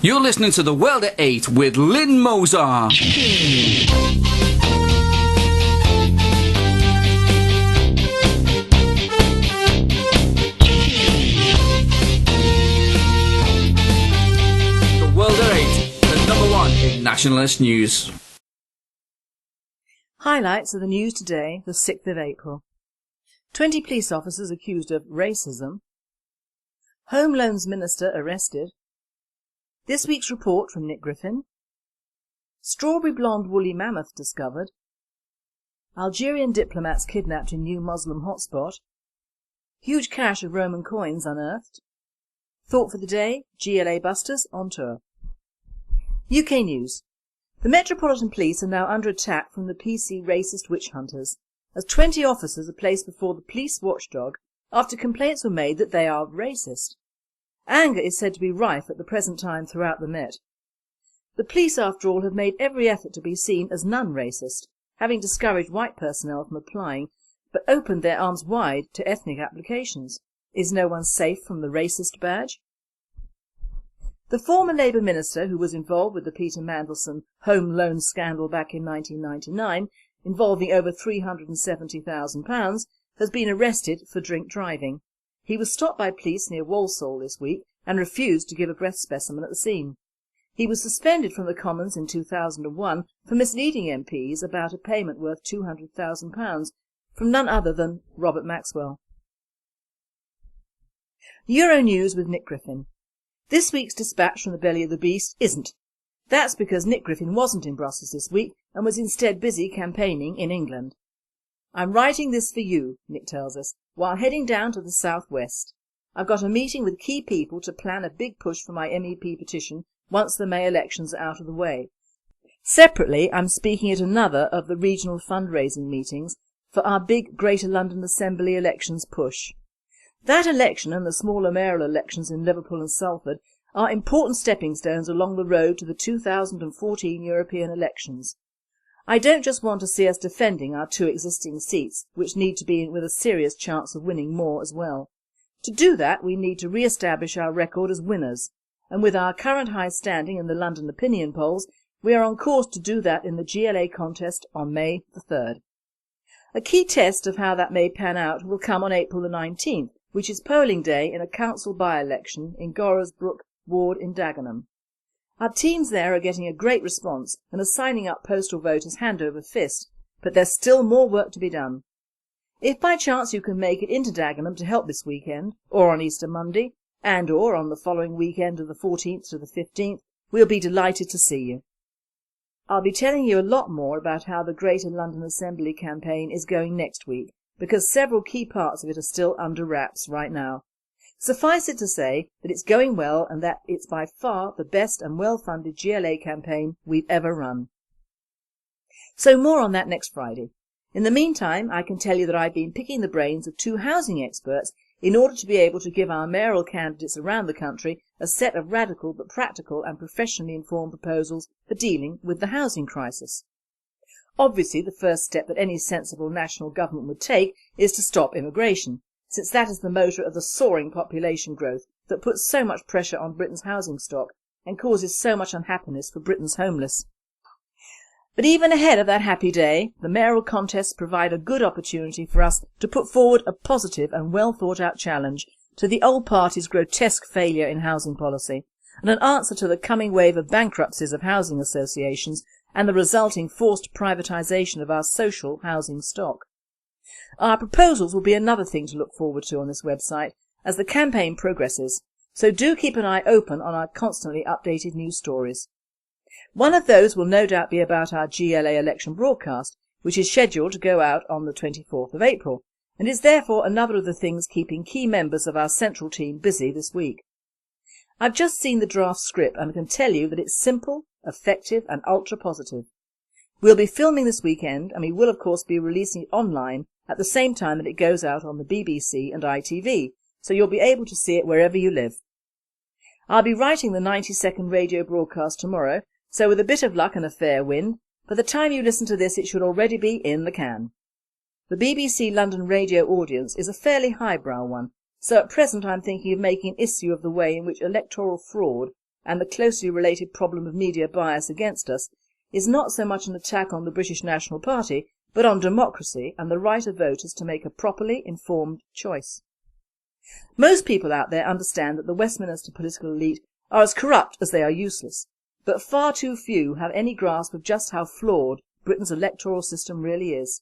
You're listening to The World at 8 with Lynn Mozar. The World at 8, the number one in nationalist news. Highlights of the news today, the 6th of April. 20 police officers accused of racism. Home Loans Minister arrested. This week's report from Nick Griffin. Strawberry blonde woolly mammoth discovered. Algerian diplomats kidnapped in new Muslim hotspot. Huge cache of Roman coins unearthed. Thought for the day, GLA busters on tour. UK news. The Metropolitan Police are now under attack from the PC racist witch hunters, as 20 officers are placed before the police watchdog after complaints were made that they are racist. Anger is said to be rife at the present time throughout the Met. The police, after all, have made every effort to be seen as non-racist, having discouraged white personnel from applying, but opened their arms wide to ethnic applications. Is no one safe from the racist badge? The former Labour minister, who was involved with the Peter Mandelson home loan scandal back in 1999, involving over £370,000, has been arrested for drink driving. He was stopped by police near Walsall this week and refused to give a breath specimen at the scene. He was suspended from the Commons in 2001 for misleading MPs about a payment worth £200,000 from none other than Robert Maxwell. Euronews with Nick Griffin. This week's dispatch from the belly of the beast isn't. That's because Nick Griffin wasn't in Brussels this week and was instead busy campaigning in England. I'm writing this for you, Nick tells us, while heading down to the southwest. I've got a meeting with key people to plan a big push for my MEP petition once the May elections are out of the way. Separately, I'm speaking at another of the regional fundraising meetings for our big Greater London Assembly elections push. That election and the smaller mayoral elections in Liverpool and Salford are important stepping stones along the road to the 2014 European elections. I don't just want to see us defending our 2 existing seats, which need to be with a serious chance of winning more as well. To do that, we need to re-establish our record as winners, and with our current high standing in the London opinion polls, we are on course to do that in the GLA contest on May the 3rd. A key test of how that may pan out will come on April the 19th, which is polling day in a council by-election in Gorrasbrook ward in Dagenham. Our teams there are getting a great response and are signing up postal voters hand over fist, but there's still more work to be done. If by chance you can make it into Dagenham to help this weekend, or on Easter Monday, and or on the following weekend of the 14th to the 15th, we'll be delighted to see you. I'll be telling you a lot more about how the Greater London Assembly campaign is going next week, because several key parts of it are still under wraps right now. Suffice it to say that it's going well and that it's by far the best and well-funded GLA campaign we've ever run. So more on that next Friday. In the meantime, I can tell you that I've been picking the brains of 2 housing experts in order to be able to give our mayoral candidates around the country a set of radical but practical and professionally informed proposals for dealing with the housing crisis. Obviously, the first step that any sensible national government would take is to stop immigration, since that is the motor of the soaring population growth that puts so much pressure on Britain's housing stock and causes so much unhappiness for Britain's homeless. But even ahead of that happy day, the mayoral contests provide a good opportunity for us to put forward a positive and well thought out challenge to the old party's grotesque failure in housing policy, and an answer to the coming wave of bankruptcies of housing associations and the resulting forced privatisation of our social housing stock. Our proposals will be another thing to look forward to on this website as the campaign progresses, so do keep an eye open on our constantly updated news stories. One of those will no doubt be about our GLA election broadcast, which is scheduled to go out on the 24th of April, and is therefore another of the things keeping key members of our central team busy this week. I've just seen the draft script and can tell you that it's simple, effective and ultra positive. We'll be filming this weekend and we will of course be releasing it online at the same time that it goes out on the BBC and ITV, so you'll be able to see it wherever you live. I'll be writing the 90-second radio broadcast tomorrow, so with a bit of luck and a fair wind, by the time you listen to this it should already be in the can. The BBC London radio audience is a fairly highbrow one, so at present I'm thinking of making an issue of the way in which electoral fraud and the closely related problem of media bias against us is not so much an attack on the British National Party, but on democracy and the right of voters to make a properly informed choice. Most people out there understand that the Westminster political elite are as corrupt as they are useless, but far too few have any grasp of just how flawed Britain's electoral system really is.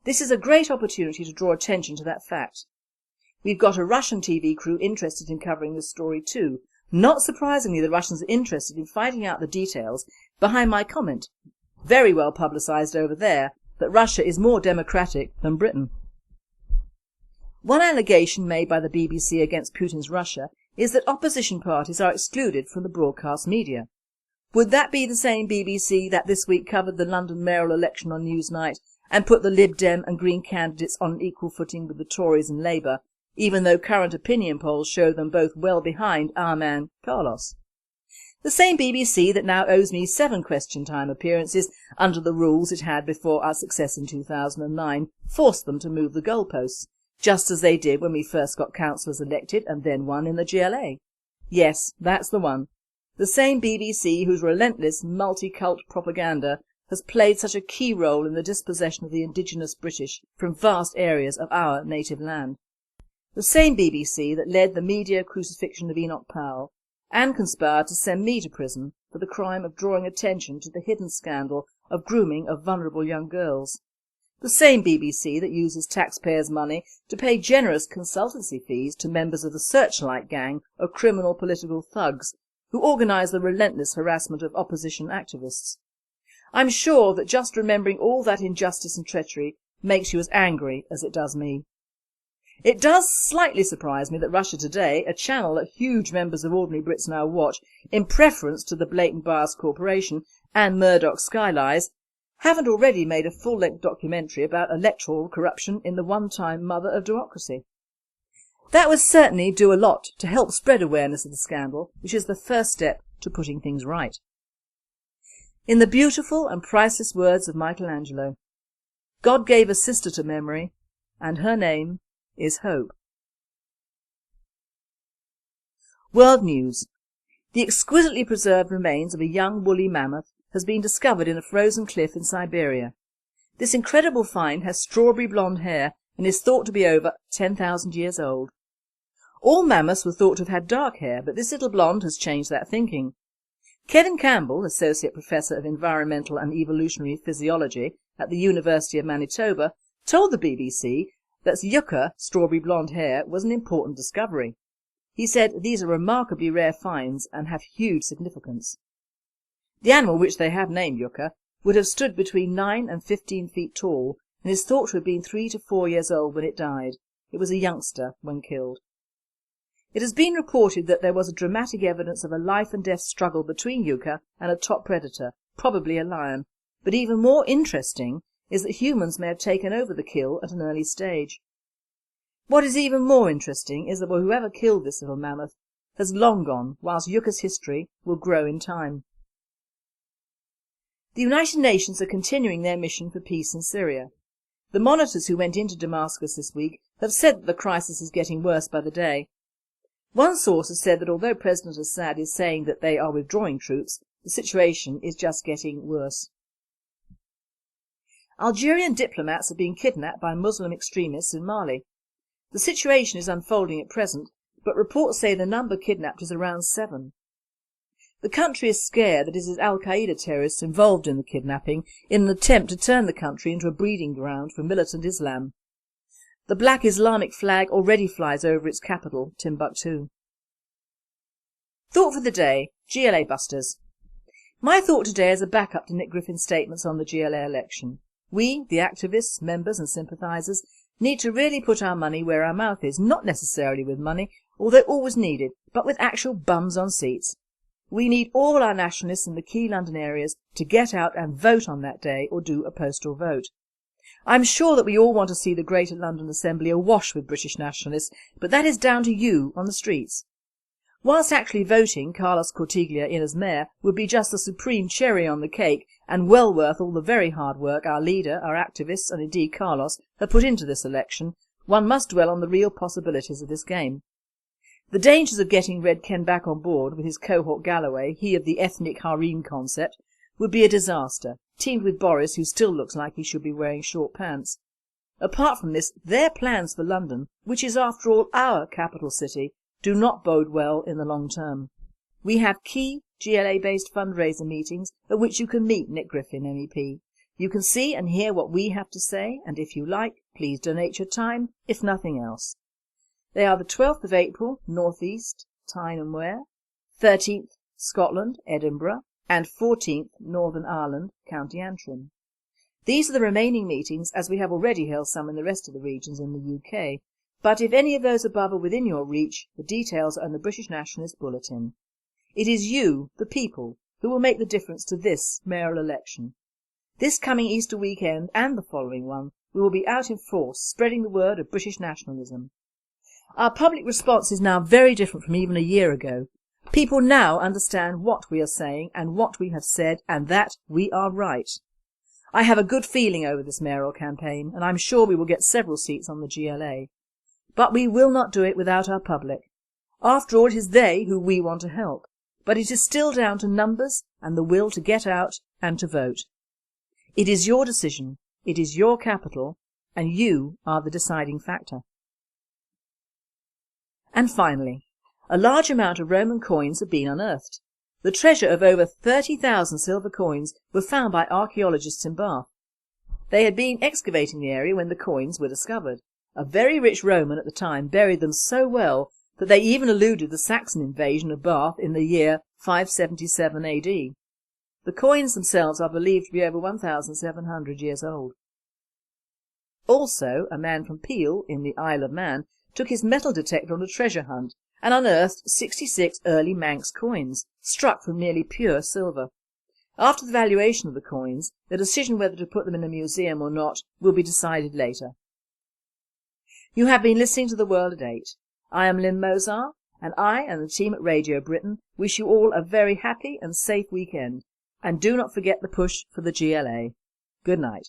This is a great opportunity to draw attention to that fact. We've got a Russian TV crew interested in covering this story too. Not surprisingly, the Russians are interested in finding out the details behind my comment, very well publicised over there, that Russia is more democratic than Britain. One allegation made by the BBC against Putin's Russia is that opposition parties are excluded from the broadcast media. Would that be the same BBC that this week covered the London mayoral election on Newsnight and put the Lib Dem and Green candidates on an equal footing with the Tories and Labour, even though current opinion polls show them both well behind our man Carlos? The same BBC that now owes me 7 question time appearances under the rules it had before our success in 2009 forced them to move the goalposts, just as they did when we first got councillors elected and then won in the GLA. Yes, that's the one. The same BBC whose relentless multi-cult propaganda has played such a key role in the dispossession of the indigenous British from vast areas of our native land. The same BBC that led the media crucifixion of Enoch Powell and conspired to send me to prison for the crime of drawing attention to the hidden scandal of grooming of vulnerable young girls. The same BBC that uses taxpayers' money to pay generous consultancy fees to members of the Searchlight gang of criminal political thugs who organise the relentless harassment of opposition activists. I'm sure that just remembering all that injustice and treachery makes you as angry as it does me. It does slightly surprise me that Russia Today, a channel that huge members of ordinary Brits now watch in preference to the Blatant Bias Corporation and Murdoch's Sky Lies, haven't already made a full-length documentary about electoral corruption in the one-time mother of democracy. That would certainly do a lot to help spread awareness of the scandal, which is the first step to putting things right. In the beautiful and priceless words of Michelangelo, God gave a sister to memory, and her name is Hope. World news. The exquisitely preserved remains of a young woolly mammoth has been discovered in a frozen cliff in Siberia. This incredible find has strawberry blonde hair and is thought to be over 10,000 years old. All mammoths were thought to have had dark hair, but this little blonde has changed that thinking. Kevin Campbell, Associate Professor of Environmental and Evolutionary Physiology at the University of Manitoba, told the BBC that yucca, strawberry blonde hair, was an important discovery. He said these are remarkably rare finds and have huge significance. The animal, which they have named yucca, would have stood between 9 and 15 feet tall and is thought to have been 3 to 4 years old when it died. It was a youngster when killed. It has been reported that there was a dramatic evidence of a life and death struggle between yucca and a top predator, probably a lion, but even more interesting is that humans may have taken over the kill at an early stage. What is even more interesting is that whoever killed this little mammoth has long gone, whilst yucca's history will grow in time. The United Nations are continuing their mission for peace in Syria. The monitors who went into Damascus this week have said that the crisis is getting worse by the day. One source has said that although President Assad is saying that they are withdrawing troops, the situation is just getting worse. Algerian diplomats have been kidnapped by Muslim extremists in Mali. The situation is unfolding at present, but reports say the number kidnapped is around 7. The country is scared that it is Al-Qaeda terrorists involved in the kidnapping in an attempt to turn the country into a breeding ground for militant Islam. The black Islamic flag already flies over its capital, Timbuktu. Thought for the day, GLA busters. My thought today is a backup to Nick Griffin's statements on the GLA election. We, the activists, members and sympathisers, need to really put our money where our mouth is, not necessarily with money, although always needed, but with actual bums on seats. We need all our nationalists in the key London areas to get out and vote on that day or do a postal vote. I'm sure that we all want to see the Greater London Assembly awash with British nationalists, but that is down to you on the streets. Whilst actually voting Carlos Cortiglia in as mayor would be just the supreme cherry on the cake and well worth all the very hard work our leader, our activists and indeed Carlos have put into this election, one must dwell on the real possibilities of this game. The dangers of getting Red Ken back on board with his cohort Galloway, he of the ethnic harem concept, would be a disaster, teamed with Boris, who still looks like he should be wearing short pants. Apart from this, their plans for London, which is after all our capital city, do not bode well in the long term. We have key GLA-based fundraiser meetings at which you can meet Nick Griffin MEP. You can see and hear what we have to say, and if you like, please donate your time, if nothing else. They are the 12th of April, North East, Tyne and Wear, 13th, Scotland, Edinburgh, and 14th, Northern Ireland, County Antrim. These are the remaining meetings, as we have already held some in the rest of the regions in the UK, but if any of those above are within your reach, the details are in the British Nationalist Bulletin. It is you, the people, who will make the difference to this mayoral election. This coming Easter weekend and the following one, we will be out in force, spreading the word of British nationalism. Our public response is now very different from even a year ago. People now understand what we are saying and what we have said, and that we are right. I have a good feeling over this mayoral campaign, and I'm sure we will get several seats on the GLA. But we will not do it without our public. After all, it is they who we want to help. But it is still down to numbers and the will to get out and to vote. It is your decision, it is your capital, and you are the deciding factor. And finally, a large amount of Roman coins have been unearthed. The treasure of over 30,000 silver coins were found by archaeologists in Bath. They had been excavating the area when the coins were discovered. A very rich Roman at the time buried them so well that they even eluded the Saxon invasion of Bath in the year 577 AD. The coins themselves are believed to be over 1,700 years old. Also, a man from Peel in the Isle of Man took his metal detector on a treasure hunt and unearthed 66 early Manx coins, struck from nearly pure silver. After the valuation of the coins, the decision whether to put them in a museum or not will be decided later. You have been listening to The World at 8. I am Lynn Mozart, and I and the team at Radio Britain wish you all a very happy and safe weekend. And do not forget the push for the GLA. Good night.